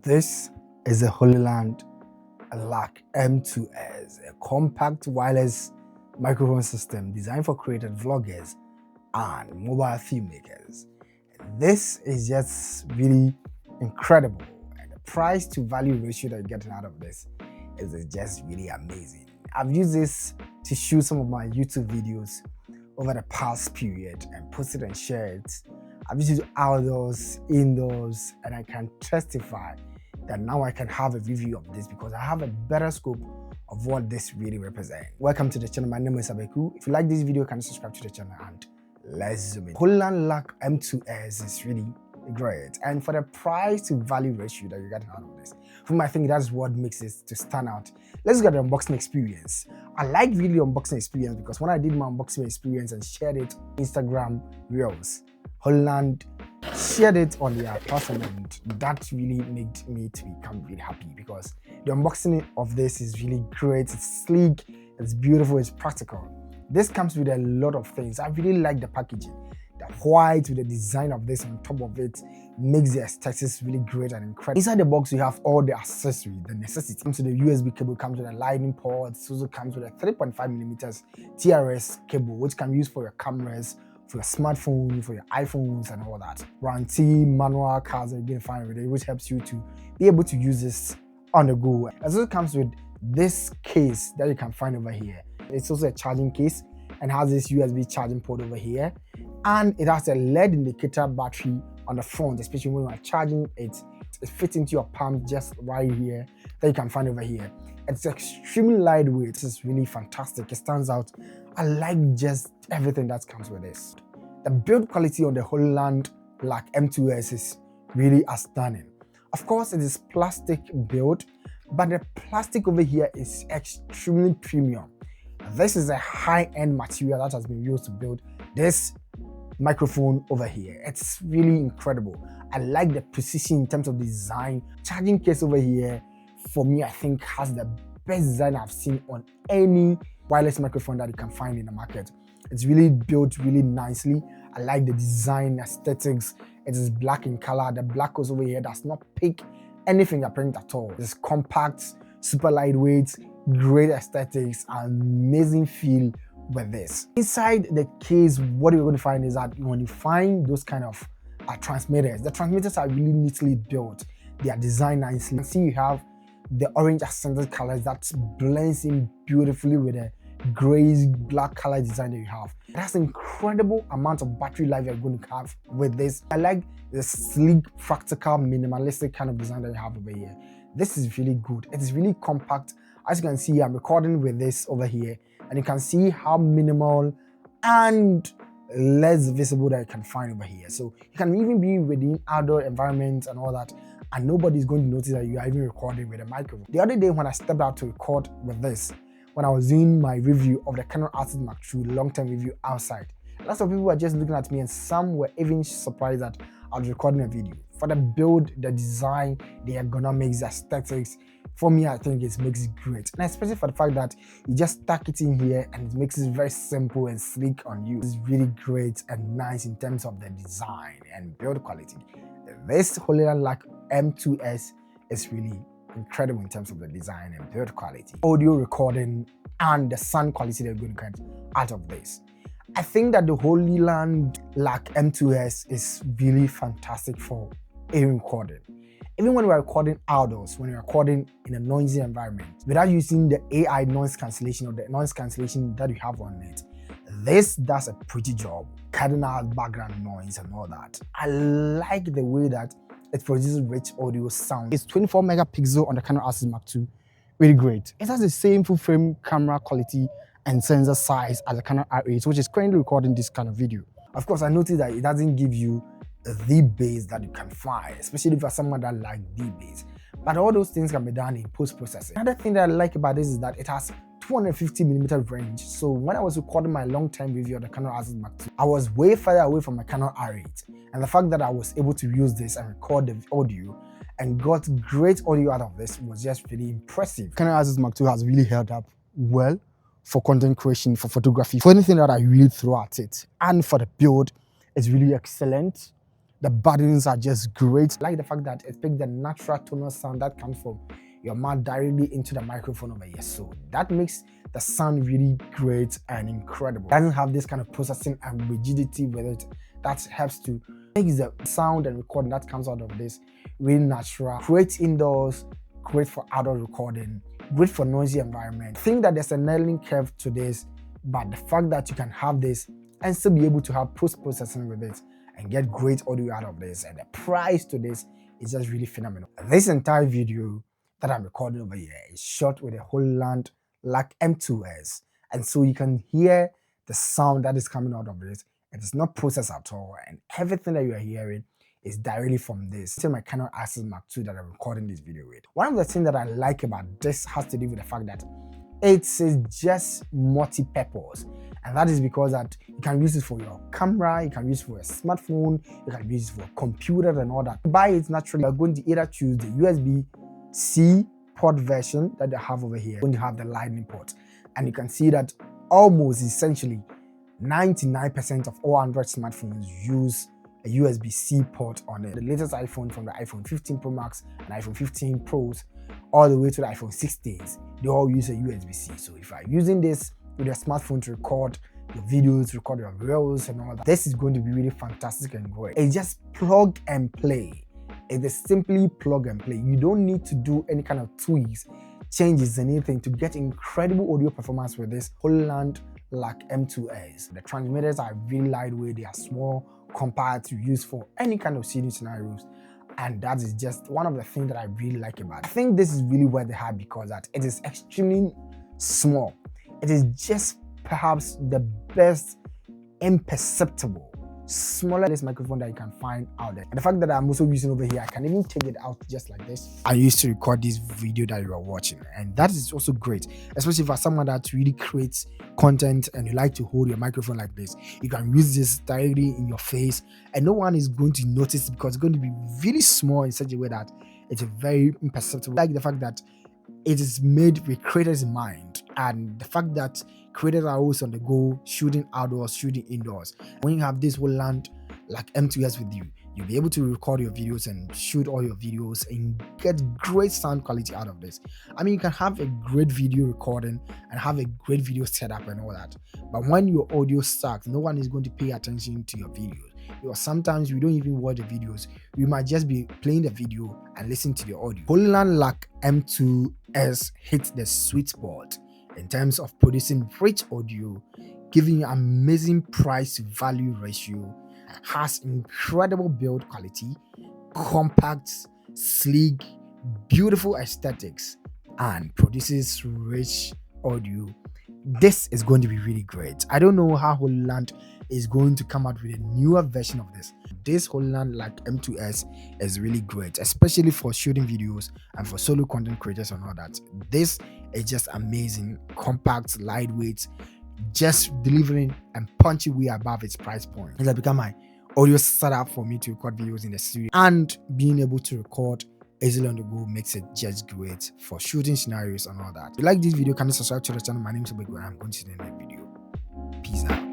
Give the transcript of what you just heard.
This is a Hollyland Lark M2S, a compact wireless microphone system designed for creative vloggers and mobile filmmakers. This is just really incredible, and the price to value ratio that you're getting out of this is just really amazing. I've used this to shoot some of my YouTube videos over the past period and post it and share it. I've used it outdoors, indoors, and I can testify that now I can have a review of this because I have a better scope of what this really represents. Welcome to the channel. My name is Abeku. If you like this video, you can subscribe to the channel and let's zoom in. Hollyland Lark M2S is really great, and for the price to value ratio that you're getting out of this, I think that's what makes it to stand out. Let's get the unboxing experience. I like really unboxing experience because when I did my unboxing experience and shared it on Instagram Reels, Hollyland shared it on their platform, and that really made me to become really happy because the unboxing of this is really great. It's sleek, it's beautiful, it's practical. This comes with a lot of things. I really like the packaging. The white with the design of this on top of it makes the aesthetics really great and incredible. Inside the box, you have all the accessories, the necessity. Comes with the USB cable, comes with a lightning port. It also comes with a 3.5mm TRS cable, which can be used for your cameras, for your smartphone, for your iPhones and all that. Warranty, manual cards that you're going to find with it, which helps you to be able to use this on the go. It also comes with this case that you can find over here. It's also a charging case and has this USB charging port over here. And it has a LED indicator battery on the front, especially when you are charging it. It fits into your palm just right here that you can find over here. It's extremely lightweight. This is really fantastic. It stands out. I like just everything that comes with this. The build quality on the Hollyland Lark M2S is really outstanding. Of course, it is plastic build, but the plastic over here is extremely premium. This is a high-end material that has been used to build this microphone over here. It's really incredible. I like the precision in terms of design. Charging case over here, for me, I think has the best design I've seen on any wireless microphone that you can find in the market. It's really built really nicely. I like the design aesthetics. It is black in color. The black goes over here does not pick any fingerprint at all. It's compact, super lightweight, great aesthetics, amazing feel with this. Inside the case, what you're going to find is that when you find those kind of transmitters, the transmitters are really neatly built. They are designed nicely. You can see you have the orange accented colors that blends in beautifully with the gray black color design that you have. It has incredible amount of battery life you're going to have with this. I like the sleek, practical, minimalistic kind of design that you have over here. This is really good. It is really compact. As you can see, I'm recording with this over here, and you can see how minimal and less visible that you can find over here. So you can even be within outdoor environments and all that, and nobody's going to notice that you are even recording with a microphone. The other day when I stepped out to record with this, when I was doing my review of the Canon Artist Mark II long-term review outside, lots of people were just looking at me, and some were even surprised that I was recording a video. For the build, the design, the ergonomics, the aesthetics, for me, I think it makes it great. And especially for the fact that you just stack it in here and it makes it very simple and sleek on you. It's really great and nice in terms of the design and build quality. This Hollyland Lark M2S is really incredible in terms of the design and build quality, audio recording, and the sound quality they're going to get out of this. I think that the Hollyland Lark M2S is really fantastic for air recording. Even when we're recording outdoors, when you're recording in a noisy environment, without using the AI noise cancellation or the noise cancellation that you have on it, this does a pretty job, cutting out background noise and all that. I like the way that it produces rich audio sound. It's 24 megapixel on the Canon Artist Mark II, really great. It has the same full frame camera quality and sensor size as the Canon R8, which is currently recording this kind of video. Of course, I noticed that it doesn't give you the bass that you can find, especially if you're someone that likes the bass. But all those things can be done in post-processing. Another thing that I like about this is that it has 250mm range. So when I was recording my long-term review of the Canon Artist Mark II, I was way further away from my Canon R8. And the fact that I was able to use this and record the audio and got great audio out of this was just really impressive. Canon Artist Mark II has really held up well for content creation, for photography, for anything that I really throw at it. And for the build, it's really excellent. The buttons are just great. I like the fact that it picks the natural tonal sound that comes from your mouth directly into the microphone over here. So that makes the sound really great and incredible. It doesn't have this kind of processing and rigidity with it that helps to make the sound and recording that comes out of this really natural. Great indoors, great for outdoor recording, great for noisy environment. I think that there's a learning curve to this, but the fact that you can have this and still be able to have post-processing with it and get great audio out of this, and the price to this is just really phenomenal. This entire video that I'm recording over here is shot with a Hollyland Lark M2S, and so you can hear the sound that is coming out of it. It is not processed at all, and everything that you are hearing is directly from this. Still my Canon Access Mark II that I'm recording this video with. One of the things that I like about this has to do with the fact that it is just multi-purpose, and that is because that you can use it for your camera, you can use it for a smartphone, you can use it for a computer and all that. By it naturally, you're going to either choose the USB-C port version that they have over here. You're going to have the Lightning port, and you can see that almost essentially 99% of all Android smartphones use a USB-C port on it. The latest iPhone, from the iPhone 15 Pro Max and iPhone 15 Pros all the way to the iPhone 16s, they all use a USB-C. So if you're using this with your smartphone to record your videos, record your reels and all that, this is going to be really fantastic and great. It's just plug and play. It is simply plug and play. You don't need to do any kind of tweaks, changes, anything to get incredible audio performance with this Hollyland Lark M2S. The transmitters are really lightweight, they are small, compact to use for any kind of shooting scenarios, and that is just one of the things that I really like about it. I think this is really worth the hype because that it is extremely small. It is just perhaps the best imperceptible smallest microphone that you can find out there. And the fact that I'm also using over here, I can even take it out just like this. I used to record this video that you are watching, and that is also great, especially for someone that really creates content and you like to hold your microphone like this. You can use this directly in your face and no one is going to notice because it's going to be really small in such a way that it's very imperceptible. I like the fact that it is made with creators in mind, and the fact that creators are always on the go, shooting outdoors, shooting indoors. When you have this Hollyland Lark M2S with you, you'll be able to record your videos and shoot all your videos and get great sound quality out of this. I mean, you can have a great video recording and have a great video setup and all that, but when your audio sucks, no one is going to pay attention to your videos. Because sometimes we don't even watch the videos, we might just be playing the video and listen to the audio. Hollyland Lark M2S hits the sweet spot in terms of producing rich audio, giving you amazing price to value ratio, has incredible build quality, compact, sleek, beautiful aesthetics, and produces rich audio. This is going to be really great. I don't know how Hollyland is going to come out with a newer version of this. This Hollyland Lark M2S is really great, especially for shooting videos and for solo content creators and all that. This is just amazing, compact, lightweight, just delivering and punching way above its price point. It has become my audio setup for me to record videos in the studio, and being able to record easily on the go makes it just great for shooting scenarios and all that. If you like this video, can you subscribe to the channel? My name is Obego and I'm going to see you in the next video. Peace out.